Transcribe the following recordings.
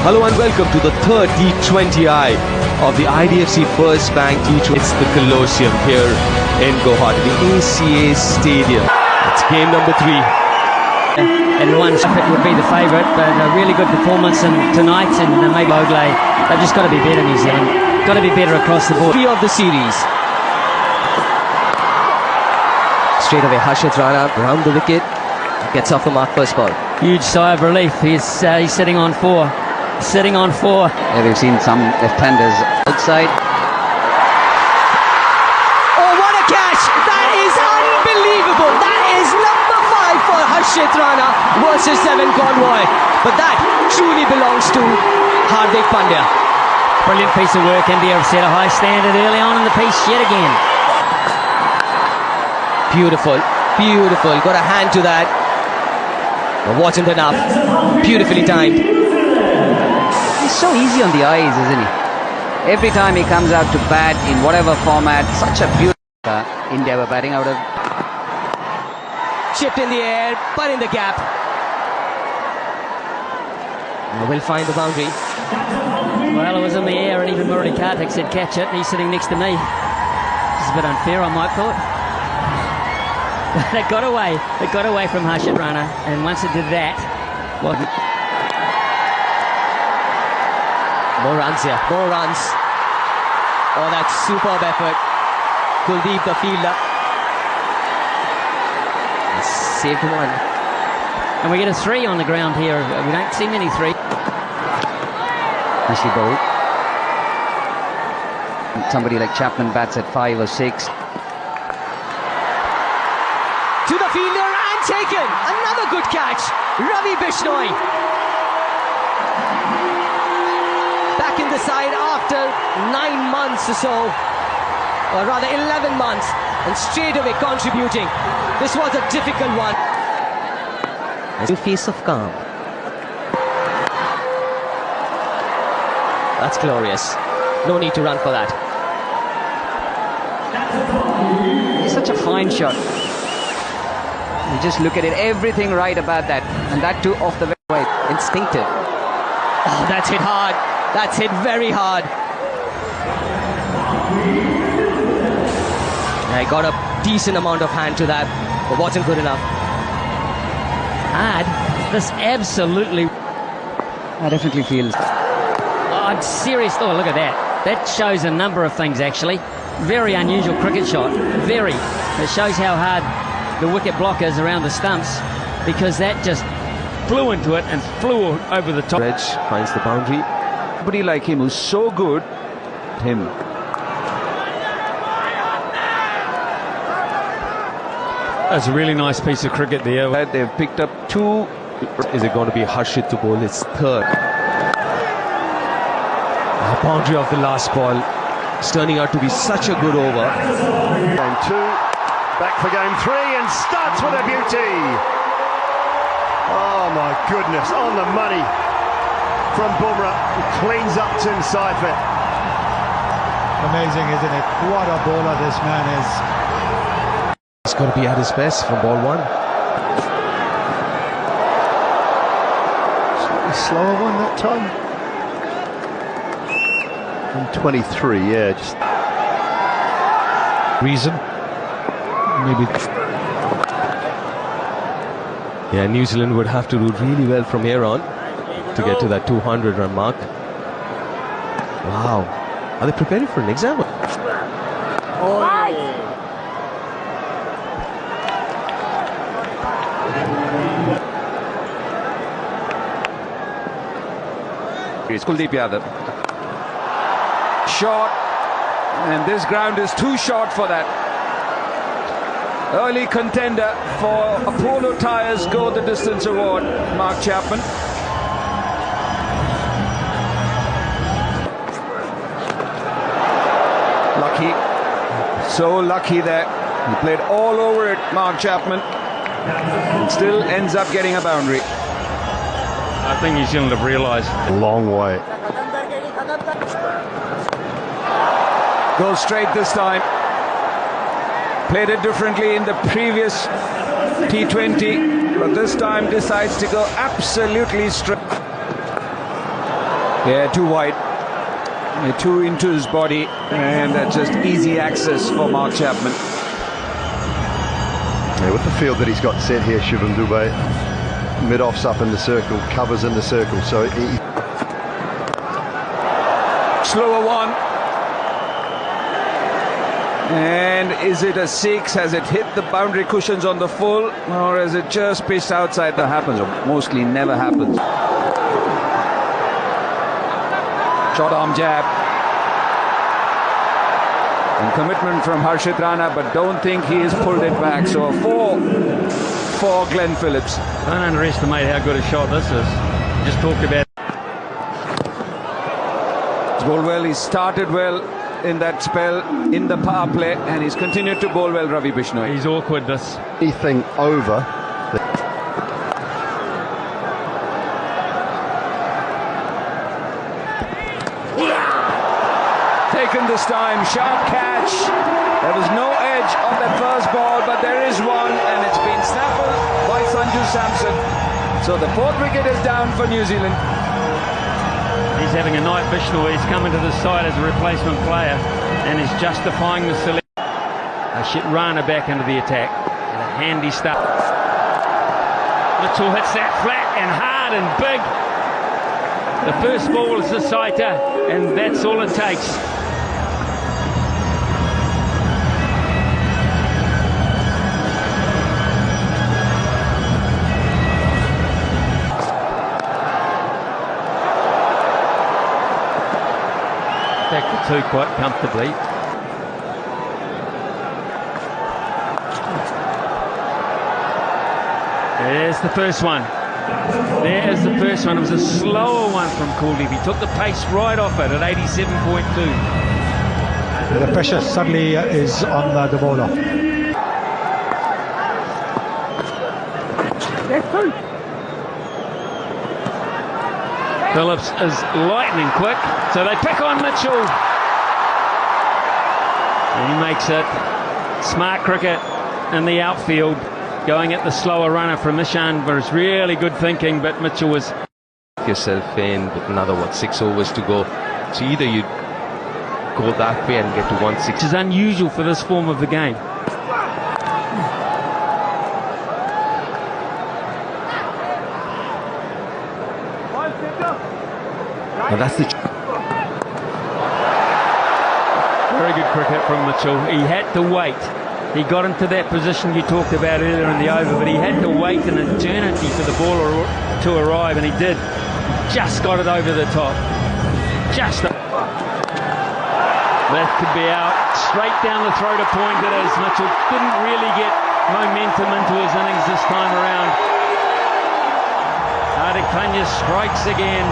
Hello and welcome to the third T20I of the IDFC First Bank T20. It's the Colosseum here in Guwahati, the ACA Stadium. It's game number 3. And one would be the favourite, but a really good performance tonight, and maybe Ogle. They've just got to be better, New Zealand. Got to be better across the board. 3 of the series. Straight away, Harshit Rana round the wicket, gets off the mark first ball. Huge sigh of relief. He's sitting on 4. Sitting on 4. Yeah, we've seen some left-handers outside. Oh, what a catch! That is unbelievable! That is number 5 for Harshit Rana versus Devon Convoy. But that truly belongs to Hardik Pandya. Brilliant piece of work. India have set a high standard early on in the piece yet again. Beautiful, beautiful. Got a hand to that. But wasn't enough. Beautifully timed. He's so easy on the eyes, isn't he? Every time he comes out to bat in whatever format, such a beautiful India were batting out of. Chipped in the air, but in the gap. Will find the boundary. Well, it was in the air, and even Murali Karthik said catch it, and he's sitting next to me. It's a bit unfair, I might thought. It got away. It got away from Harshit Rana, and once it did that, well, more runs here, more runs. Oh, that's superb effort. Kuldeep, the fielder, saved one. and we get a 3 on the ground here. We don't see many 3. Nicely bowled. Somebody like Chapman bats at 5 or 6. To the fielder and taken. Another good catch. Ravi Bishnoi. Back in the side after 9 months or so. Or rather 11 months. And straight away contributing. This was a difficult one. A face of calm. That's glorious. No need to run for that. It's such a fine shot. You just look at it, everything right about that. And that too off the way. Instinctive. Oh, that's hit hard. That's hit very hard. I got a decent amount of hand to that, but wasn't good enough. Hard. This absolutely. I definitely feel. Oh, I'm serious. Oh, look at that. That shows a number of things, actually. Very unusual cricket shot. Very. It shows how hard the wicket block is around the stumps, because that just flew into it and flew over the top. Reg finds the boundary. Somebody like him who's so good. Him. That's a really nice piece of cricket there. They've picked up 2. Is it going to be Harshit to bowl its 3rd? The boundary of the last ball is turning out to be such a good over. Game 2, back for game 3, and starts with a beauty. Oh my goodness, on the money from Bumrah, who cleans up Tim Seifert. Amazing, isn't it? What a bowler this man is. He's got to be at his best from ball 1. Slightly slower one that time. And 23, yeah, just Reason? Maybe. Yeah, New Zealand would have to do really well from here on to get to that 200 run mark. Wow. Are they preparing for an exam? It's Kuldeep Yadav. Short, and this ground is too short for that. Early contender for Apollo Tyres Go the Distance Award, Mark Chapman. Lucky, so lucky there. He played all over it, Mark Chapman, and still ends up getting a boundary. I think New Zealand have realised. a long way. Goes straight this time. Played it differently in the previous T20, but this time decides to go absolutely straight. Yeah, too wide. Too into his body, and that's just easy access for Mark Chapman. Yeah, with the field that he's got set here, Shivam Dube, mid-off's up in the circle, covers in the circle, so he... Slower one. And is it a 6? Has it hit the boundary cushions on the full, or has it just pitched outside? That happens, or mostly never happens. Short arm jab. And commitment from Harshit Rana, but don't think he has pulled it back. So a 4 for Glenn Phillips. Don't underestimate how good a shot this is. Just talked about. He's bowled well. He started well in that spell in the power play, and he's continued to bowl well, Ravi Bishnoi. He's awkward, this. Anything over... Taken this time, sharp catch. There was no edge on that first ball, but there is one, and it's been snaffled by Sanju Samson. So the 4th wicket is down for New Zealand. He's having a night, Bishnoi. He's coming to the side as a replacement player and is justifying the selection. Harshit Rana back into the attack. And a handy start. Mitchell hits that flat and hard and big. The first ball is the sighter, and that's all it takes. Back to 2 quite comfortably. There's the first one. There's the first one. It was a slower one from Kuldeep. He took the pace right off it at 87.2. The pressure suddenly is on the bowler. Phillips is lightning quick, so they pick on Mitchell. And he makes it. Smart cricket in the outfield, going at the slower runner from Ishan. Was really good thinking, but Mitchell was... Yourself in with another, 6 overs to go. So either you go that way and get to 160. Which is unusual for this form of the game. And that's the... Very good cricket from Mitchell. He had to wait. He got into that position you talked about earlier in the over, but he had to wait an eternity for the ball to arrive, and he did. Just got it over the top. Just... That could be out. Straight down the throat of point it is. Mitchell didn't really get momentum into his innings this time around. Hardik Pandya strikes again.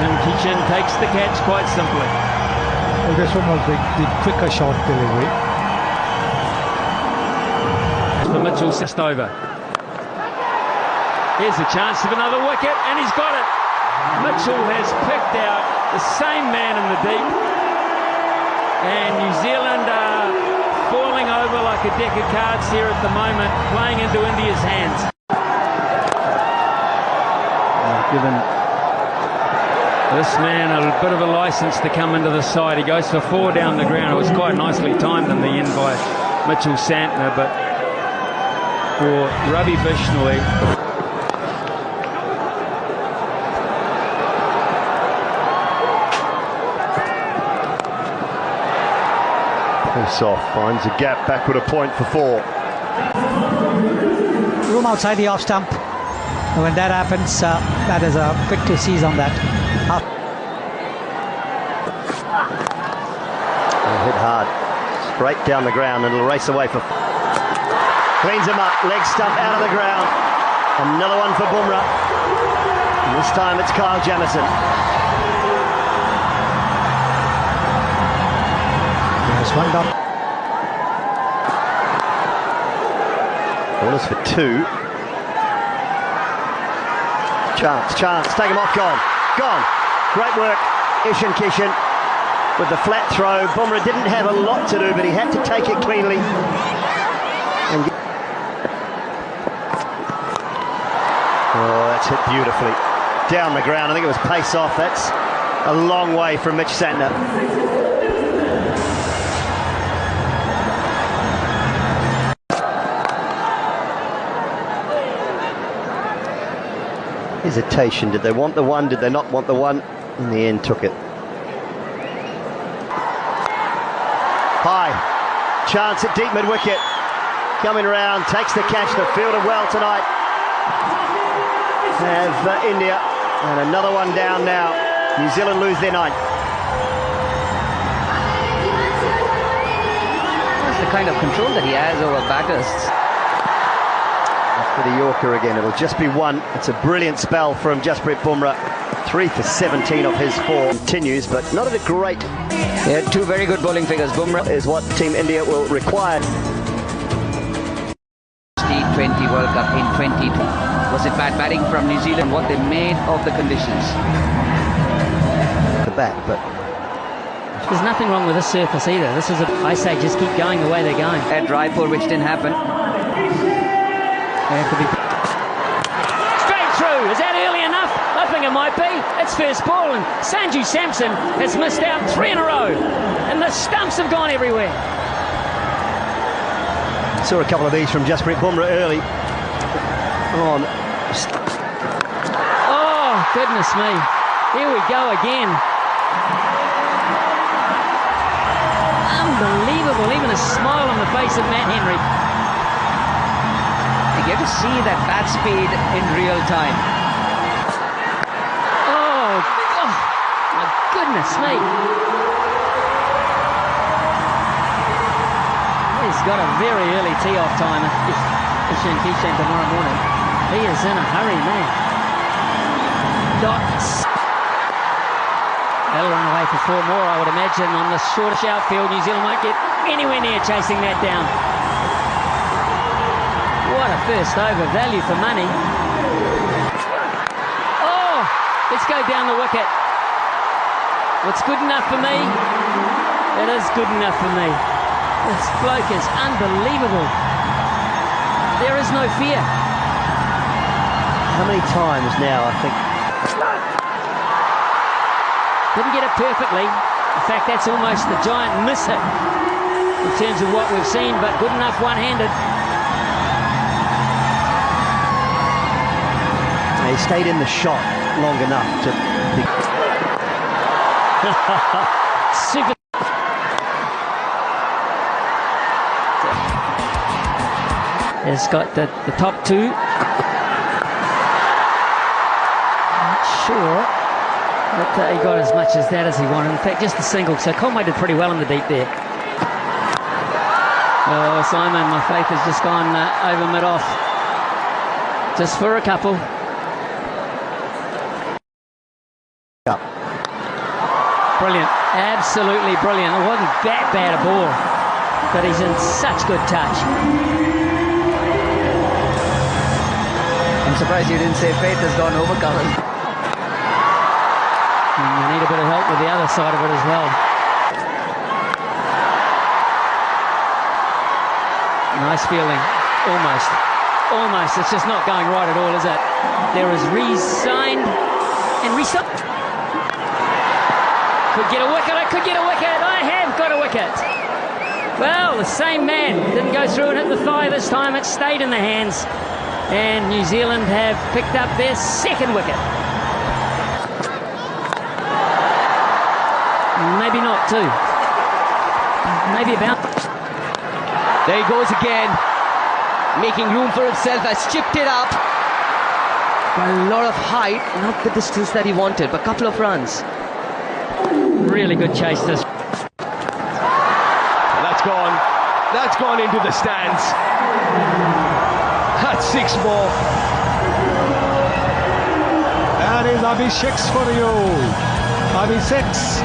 And Kishan takes the catch quite simply. Well, this one was the quicker shot delivery. For Mitchell, just over. Here's a chance of another wicket, and he's got it. Mitchell has picked out the same man in the deep, and New Zealand are falling over like a deck of cards here at the moment, playing into India's hands. Given this man a bit of a license to come into the side. He goes for 4 down the ground. It was quite nicely timed in the end by Mitchell Santner, but for Ravi Bishnoi, Soft finds a gap, backward a point for 4. Room outside the off stump. When that happens, that is a quick to seize on that. Hit hard, straight down the ground, and it'll race away for... Cleans him up, leg stump out of the ground. Another one for Bumrah. And this time it's Kyle Jamieson. One up. Ball is for 2. Chance, take him off, gone. Great work, Ishan Kishan with the flat throw. Bumrah didn't have a lot to do, but he had to take it cleanly. Oh, that's hit beautifully. down the ground. I think it was pace off. That's a long way from Mitch Santner. Hesitation. Did they want the one? Did they not want the one? In the end, took it. High. Chance at deep mid-wicket. Coming around, takes the catch. They've fielded well tonight. Have India. And another one down now. New Zealand lose their ninth. That's the kind of control that he has over batters. For the Yorker again, it'll just be one. It's a brilliant spell from Jasprit Bumrah. 3 for 17 of his 4. Continues, but not at a great. They had 2 very good bowling figures. Bumrah Is what Team India will require. T20 World Cup in 2020. Was it bad batting from New Zealand? What they made of the conditions? The bat, but There's nothing wrong with this surface either. This is I say just keep going the way they're going. At Raipur, which didn't happen. They have to be straight through. Is that early enough? I think it might be. It's first ball, and Sanju Samson has missed out 3 in a row, and the stumps have gone everywhere. saw a couple of these from Jasprit Bumrah early on. Oh, goodness me. Here we go again. Unbelievable. Even a smile on the face of Matt Henry. You get to see that bat speed in real time. Oh, my goodness me. He's got a very early tee-off time if Kishan tomorrow morning. He is in a hurry, man. Dots. They'll run away for 4 more, I would imagine, on the shortish outfield. New Zealand won't get anywhere near chasing that down. What a first over, value for money. Oh, let's go down the wicket. What's good enough for me? It is good enough for me. This bloke is unbelievable. There is no fear. How many times now, I think? Didn't get it perfectly. In fact, that's almost the giant miss hit in terms of what we've seen, but good enough one-handed. He stayed in the shot long enough to be... Super. It's got the top 2. Not sure that he got as much as that as he wanted. In fact, just a single. So Conway did pretty well in the deep there. Oh, Simon, my faith has just gone over mid-off. Just for a couple. Brilliant. Absolutely brilliant. It wasn't that bad a ball, but he's in such good touch. I'm surprised you didn't say faith has gone over colours. And you need a bit of help with the other side of it as well. Nice fielding. Almost. Almost. It's just not going right at all, is it? There is re-signed and re-signed. Could get a wicket. I could get a wicket. I have got a wicket. Well, the same man didn't go through and hit the thigh this time. It stayed in the hands. And New Zealand have picked up their 2nd wicket. Maybe not 2. Maybe about. There he goes again, making room for himself, has chipped it up. Got a lot of height, not the distance that he wanted, but a couple of runs. Really good chase this. That's gone. That's gone into the stands. That's 6 more. That is Abhishek's for you. Abhishek's.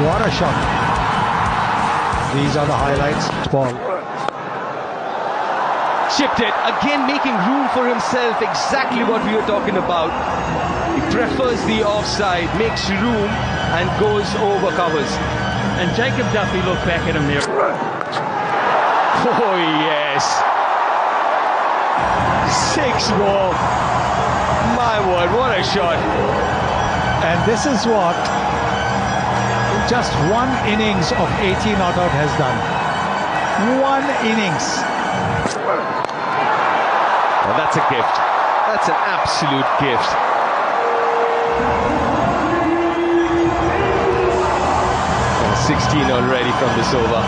What a shot. These are the highlights. Ball. Chipped it. Again making room for himself. Exactly what we were talking about. He prefers the offside, makes room and goes over covers. And Jacob Duffy looked back at him there. Oh yes. 6 more. My word, what a shot. And this is what just one innings of 80 not out has done. One innings. Well, that's a gift. That's an absolute gift. And 16 already from this over.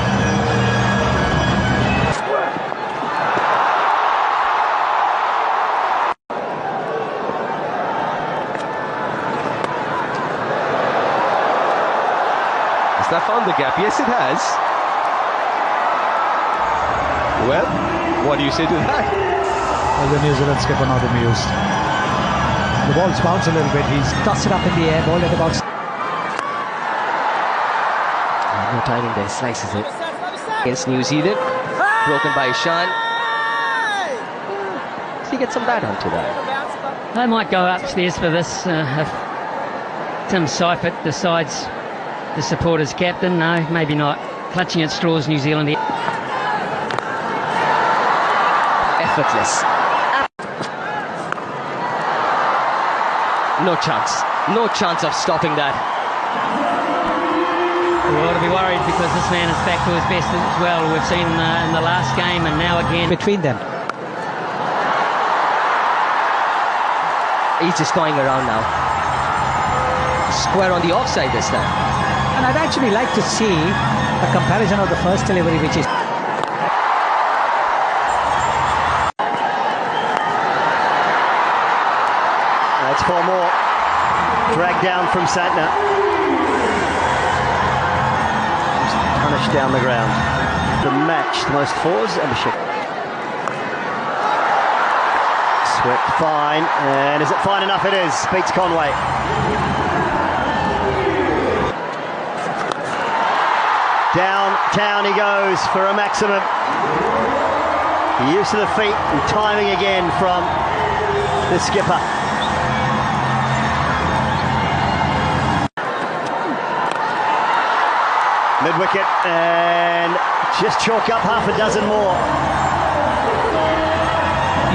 Has that found the gap? Yes, it has. Well, what do you say to that? Well, the New Zealand skipper not amused. The ball's bounced a little bit. He's Tossed it up in the air, ball at about. No timing there, slices it. Against New Zealand. Broken by Ishan. He gets some bat onto that. They might go upstairs for this if Tim Seifert decides to support his captain. No, maybe not. Clutching at straws, New Zealand here. Effortless. No chance. No chance of stopping that. We ought to be worried because this man is back to his best as well. We've seen in the last game and now again. Between them. He's just toying around now. Square on the offside this time. And I'd actually like to see a comparison of the first delivery, which is. That's 4 more. Dragged down from Santner. Just punished down the ground. The match, the most fours, Abhishek. Swept fine, and is it fine enough? It is. Beats Conway. Downtown he goes for a maximum. Use of the feet and timing again from the skipper. Mid-wicket, and just chalk up half a dozen more.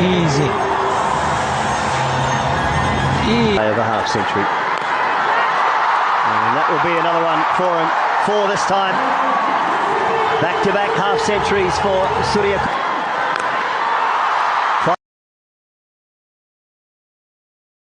Easy. Over half century. And that will be another one for him, 4 this time. Back-to-back half centuries for Surya.